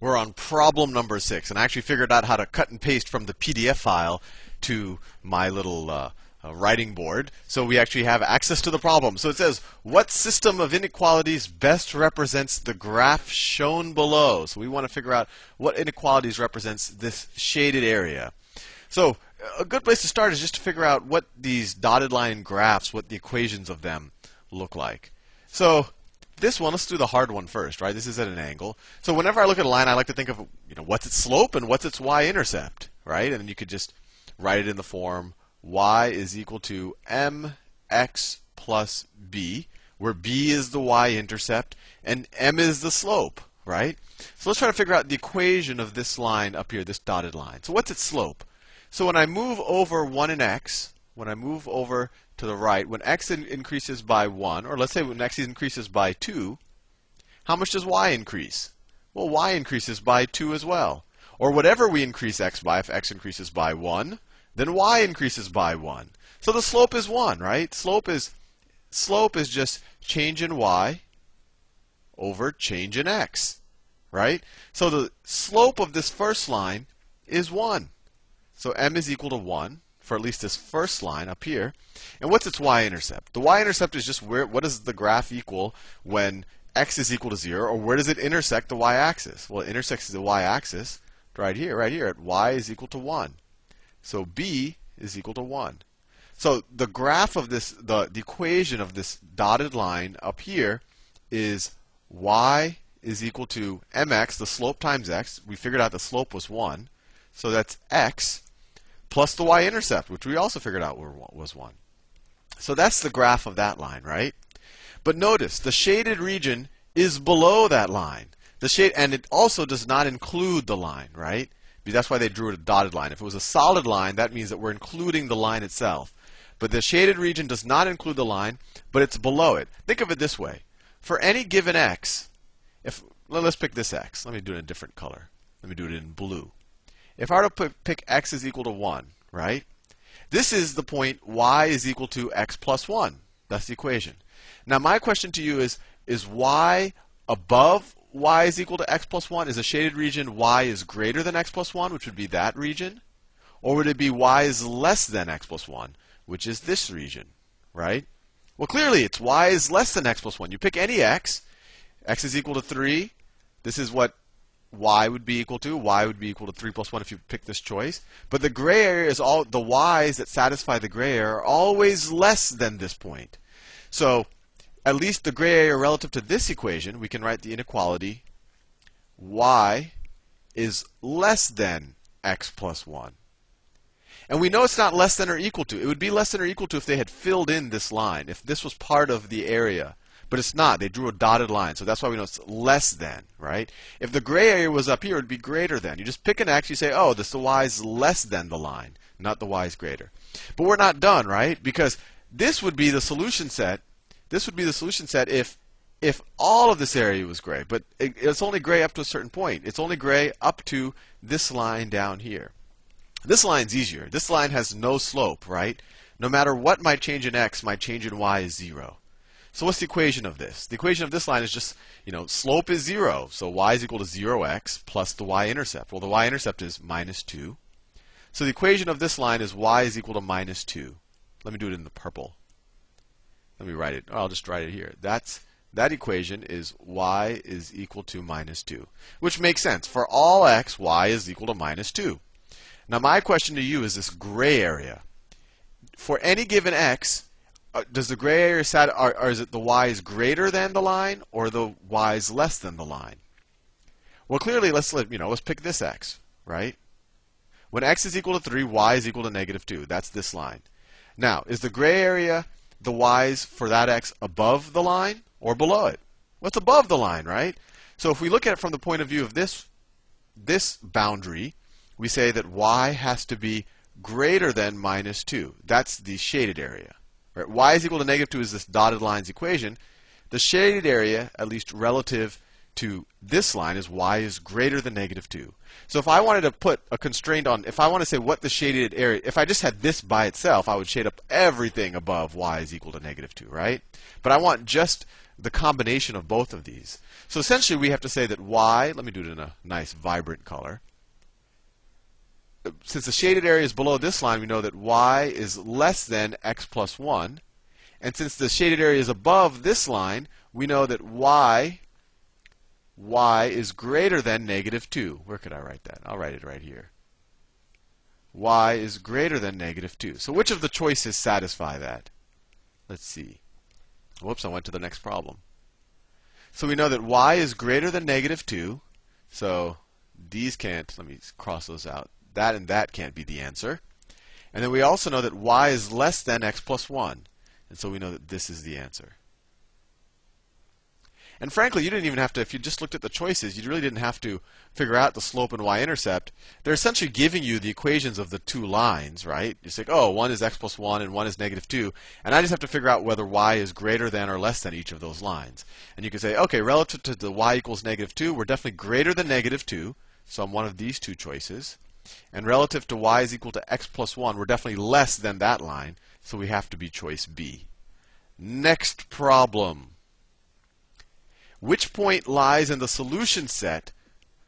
We're on problem number 6, and I actually figured out how to cut and paste from the PDF file to my little writing board. So we actually have access to the problem. So it says, what system of inequalities best represents the graph shown below? So we want to figure out what inequalities represents this shaded area. So a good place to start is just to figure out what these dotted line graphs, what the equations of them look like. So this one, let's do the hard one first, right? This is at an angle. So whenever I look at a line, I like to think of, what's its slope and what's its y-intercept, right? And then you could just write it in the form y is equal to mx plus b, where b is the y-intercept and m is the slope, right? So let's try to figure out the equation of this line up here, this dotted line. So what's its slope? So when I move over 1 in x, when I move over to the right, when x increases by 1, or let's say when x increases by 2, how much does y increase? Well, y increases by 2 as well. Or whatever we increase x by, if x increases by 1, then y increases by 1. So the slope is 1, right? Slope is just change in y over change in x, right? So the slope of this first line is 1. So m is equal to 1 for at least this first line up here. And what's its y-intercept? The y-intercept is just what does the graph equal when x is equal to 0, or where does it intersect the y-axis? Well, it intersects the y-axis right here at y is equal to 1. So b is equal to 1. So the graph of this, the equation of this dotted line up here is y is equal to mx, the slope times x. We figured out the slope was 1. So that's x plus the y-intercept, which we also figured out was 1. So that's the graph of that line, right? But notice, the shaded region is below that line. And it also does not include the line, right? Because that's why they drew a dotted line. If it was a solid line, that means that we're including the line itself. But the shaded region does not include the line, but it's below it. Think of it this way. For any given x, let's pick this x. Let me do it in a different color. Let me do it in blue. If I were to pick x is equal to 1, right? This is the point y is equal to x plus 1. That's the equation. Now my question to you is y above y is equal to x plus 1? Is a shaded region y is greater than x plus 1, which would be that region? Or would it be y is less than x plus 1, which is this region, right? Well, clearly it's y is less than x plus 1. You pick any x is equal to 3. This is what y would be equal to. Y would be equal to 3 plus 1 if you pick this choice. But the gray area is all, the y's that satisfy the gray area are always less than this point. So at least the gray area relative to this equation, we can write the inequality y is less than x plus 1. And we know it's not less than or equal to. It would be less than or equal to if they had filled in this line, if this was part of the area. But it's not. They drew a dotted line, so that's why we know it's less than, right? If the gray area was up here, it would be greater than. You just pick an x, you say, oh, the y is less than the line, not the y is greater. But we're not done, right? Because this would be the solution set. This would be the solution set if all of this area was gray. But it's only gray up to a certain point. It's only gray up to this line down here. This line's easier. This line has no slope, right? No matter what my change in x, my change in y is 0. So what's the equation of this? The equation of this line is just, slope is 0. So y is equal to 0x plus the y-intercept. Well, the y-intercept is minus 2. So the equation of this line is y is equal to minus 2. Let me do it in the purple. Let me write it. I'll just write it here. That equation is y is equal to minus 2, which makes sense. For all x, y is equal to minus 2. Now my question to you is this gray area. For any given x, does the gray area or is it the y is greater than the line or the y is less than the line? Well, clearly let's pick this x, right? When x is equal to 3, y is equal to negative 2. That's this line. Now, is the gray area, the y's for that x above the line or below it? Well, it's above the line, right? So if we look at it from the point of view of this boundary, we say that y has to be greater than minus 2. That's the shaded area. Right? Y is equal to negative 2 is this dotted line's equation. The shaded area, at least relative to this line is y is greater than negative 2. So if I wanted to put a constraint on, if I want to say what the shaded area, if I just had this by itself, I would shade up everything above y is equal to negative 2, right? But I want just the combination of both of these. So essentially we have to say that y, let me do it in a nice vibrant color. Since the shaded area is below this line, we know that y is less than x plus 1. And since the shaded area is above this line, we know that y is greater than negative 2. Where could I write that? I'll write it right here. Y is greater than negative 2. So which of the choices satisfy that? Let's see. Whoops, I went to the next problem. So we know that y is greater than negative 2. So these can't, let me cross those out. That and that can't be the answer. And then we also know that y is less than x plus 1. And so we know that this is the answer. And frankly, you didn't even have to, if you just looked at the choices, you really didn't have to figure out the slope and y-intercept. They're essentially giving you the equations of the two lines, right? You say, oh, one is x plus 1 and one is negative 2. And I just have to figure out whether y is greater than or less than each of those lines. And you can say, okay, relative to the y equals negative 2, we're definitely greater than negative 2. So I'm one of these two choices. And relative to y is equal to x plus 1, we're definitely less than that line. So we have to be choice B. Next problem. Which point lies in the solution set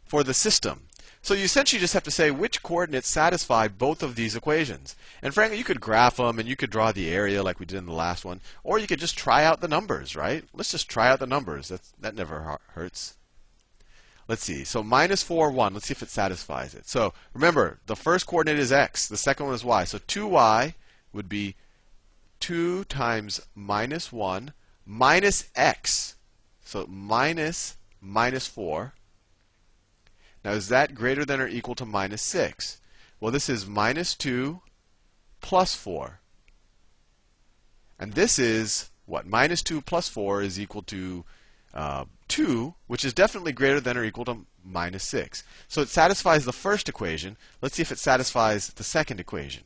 for the system? So you essentially just have to say which coordinates satisfy both of these equations. And frankly, you could graph them and you could draw the area like we did in the last one. Or you could just try out the numbers, right? Let's just try out the numbers. That never hurts. Let's see. So minus 4, 1. Let's see if it satisfies it. So remember, the first coordinate is x. The second one is y. So 2y would be 2 times minus 1 minus x. So minus 4. Now is that greater than or equal to minus 6? Well, this is minus 2 plus 4. And this is what? Minus 2 plus 4 is equal to 2, which is definitely greater than or equal to minus 6. So it satisfies the first equation. Let's see if it satisfies the second equation.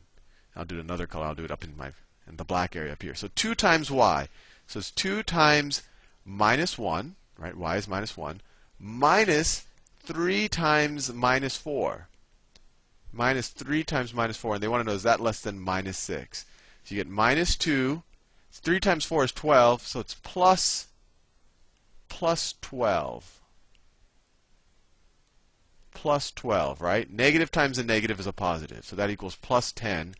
I'll do another color. I'll do it up in the black area up here. So 2 times y. So it's 2 times minus 1, right? Y is minus 1, minus 3 times minus 4. Minus 3 times minus 4. And they want to know, is that less than minus 6? So you get minus 2. 3 times 4 is 12, so it's plus 12. Plus 12, right? Negative times a negative is a positive. So that equals plus 10,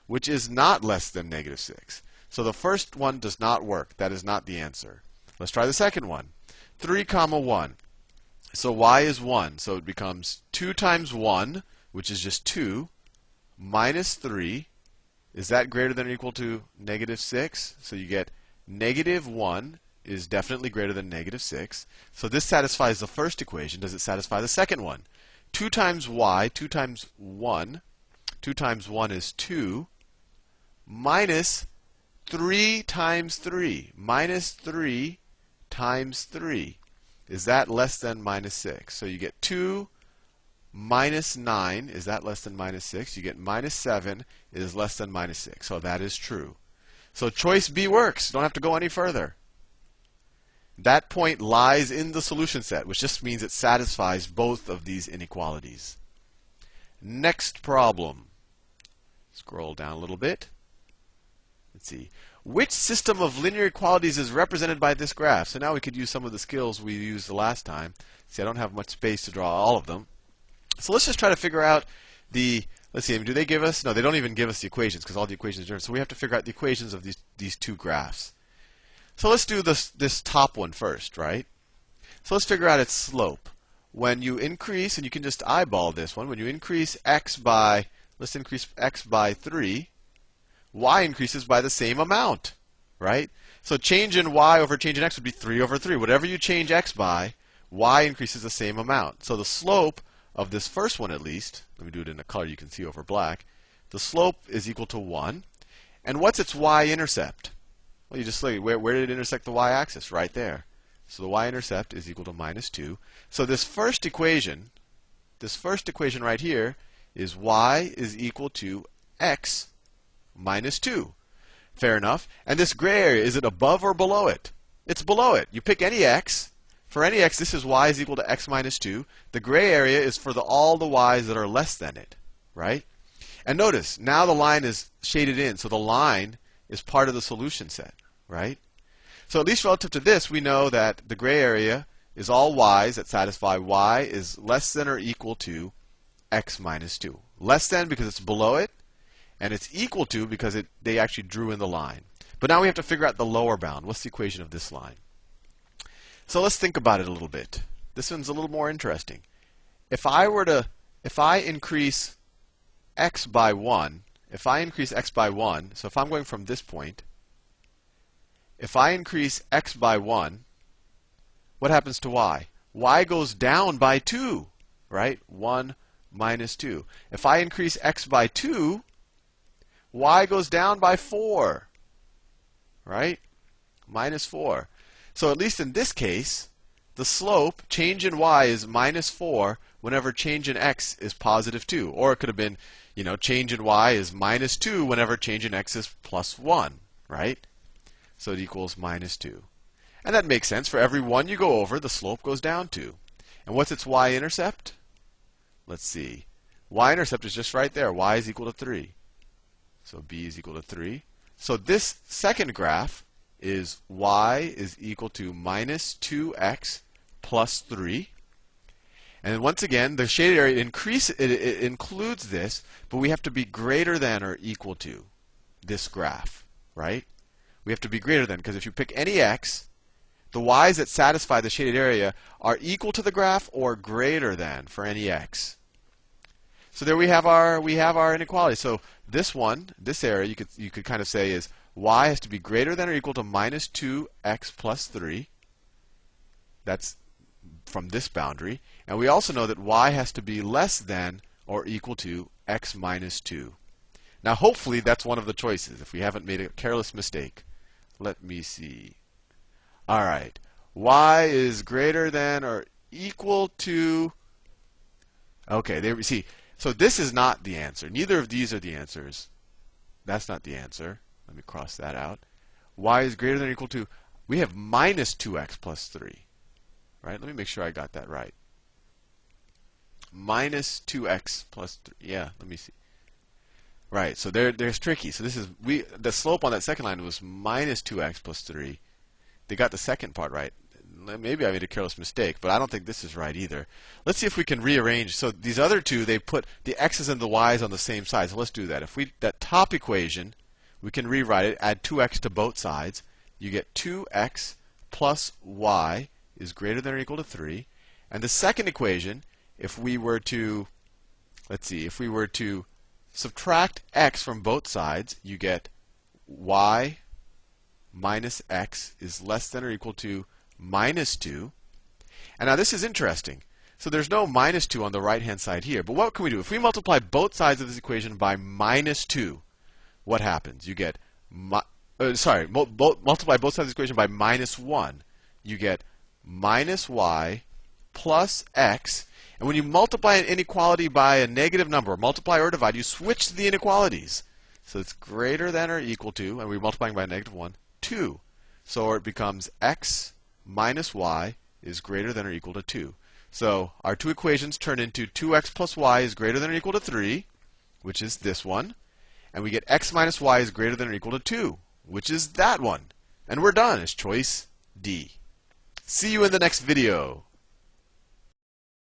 which is not less than negative 6. So the first one does not work. That is not the answer. Let's try the second one. 3 comma 1. So y is 1. So it becomes 2 times 1, which is just 2, minus 3. Is that greater than or equal to negative 6? So you get negative 1 is definitely greater than negative 6. So this satisfies the first equation. Does it satisfy the second one? 2 times y, 2 times 1. 2 times 1 is 2, minus 3 times 3. Minus 3 times 3. Is that less than minus 6? So you get 2 minus 9. Is that less than minus 6? You get minus 7 is less than minus 6. So that is true. So choice B works. Don't have to go any further. That point lies in the solution set, which just means it satisfies both of these inequalities. Next problem. Scroll down a little bit. Let's see. Which system of linear equalities is represented by this graph? So now we could use some of the skills we used the last time. See, I don't have much space to draw all of them. So let's just try to figure out the, let's see, do they give us? No, they don't even give us the equations because all the equations are different. So we have to figure out the equations of these two graphs. So let's do this top one first, right? So let's figure out its slope. When you increase, and you can just eyeball this one, when you increase x by, let's increase x by 3, y increases by the same amount, right? So change in y over change in x would be 3 over 3. Whatever you change x by, y increases the same amount. So the slope of this first one, at least, let me do it in a color you can see over black, the slope is equal to 1. And what's its y-intercept? Well, you just say, where did it intersect the y-axis? Right there. So the y-intercept is equal to minus 2. So this first equation right here is y is equal to x minus 2. Fair enough. And this gray area, is it above or below it? It's below it. You pick any x. For any x, this is y is equal to x minus 2. The gray area is for all the y's that are less than it, right? And notice, now the line is shaded in, so the line is part of the solution set, right? So at least relative to this, we know that the gray area is all y's that satisfy y is less than or equal to x minus 2. Less than because it's below it, and it's equal to because they actually drew in the line. But now we have to figure out the lower bound. What's the equation of this line? So let's think about it a little bit. This one's a little more interesting. If I increase x by 1, so if I'm going from this point, if I increase x by 1, what happens to y? Y goes down by 2, right? 1 minus 2. If I increase x by 2, y goes down by 4, right? Minus 4. So at least in this case, the slope, change in y, is minus 4 whenever change in x is positive 2. Or it could have been, change in y is minus 2 whenever change in x is plus 1, right? So it equals minus 2. And that makes sense. For every 1 you go over, the slope goes down 2. And what's its y-intercept? Let's see. Y-intercept is just right there. Y is equal to 3. So b is equal to 3. So this second graph is y is equal to minus 2x plus 3. And once again, the shaded area it includes this, but we have to be greater than or equal to this graph, right? We have to be greater than, because if you pick any x, the y's that satisfy the shaded area are equal to the graph or greater than for any x. So there we have our inequality. So this area, you could kind of say is y has to be greater than or equal to minus 2x plus 3. That's from this boundary. And we also know that y has to be less than or equal to x minus 2. Now hopefully that's one of the choices, if we haven't made a careless mistake. Let me see. All right. Y is greater than or equal to... Okay, there we see. So this is not the answer. Neither of these are the answers. That's not the answer. Let me cross that out. Y is greater than or equal to... We have minus 2x plus 3. Right? Let me make sure I got that right. Minus 2x plus 3. Yeah, let me see. Right, so there's tricky. So this is the slope on that second line was minus 2x plus 3. They got the second part right. Maybe I made a careless mistake, but I don't think this is right either. Let's see if we can rearrange. So these other two, they put the x's and the y's on the same side. So let's do that. If that top equation, we can rewrite it, add 2x to both sides. You get 2x plus y is greater than or equal to 3. And the second equation, if we were to, let's see, if we were to subtract x from both sides, you get y minus x is less than or equal to minus 2. And now this is interesting. So there's no minus 2 on the right-hand side here. But what can we do? If we multiply both sides of this equation by minus 2, what happens? You get, multiply both sides of this equation by minus 1. You get minus y plus x. And when you multiply an inequality by a negative number, multiply or divide, you switch the inequalities. So it's greater than or equal to, and we're multiplying by a negative 1, 2. So it becomes x minus y is greater than or equal to 2. So our two equations turn into 2x plus y is greater than or equal to 3, which is this one. And we get x minus y is greater than or equal to 2, which is that one. And we're done. It's choice D. See you in the next video.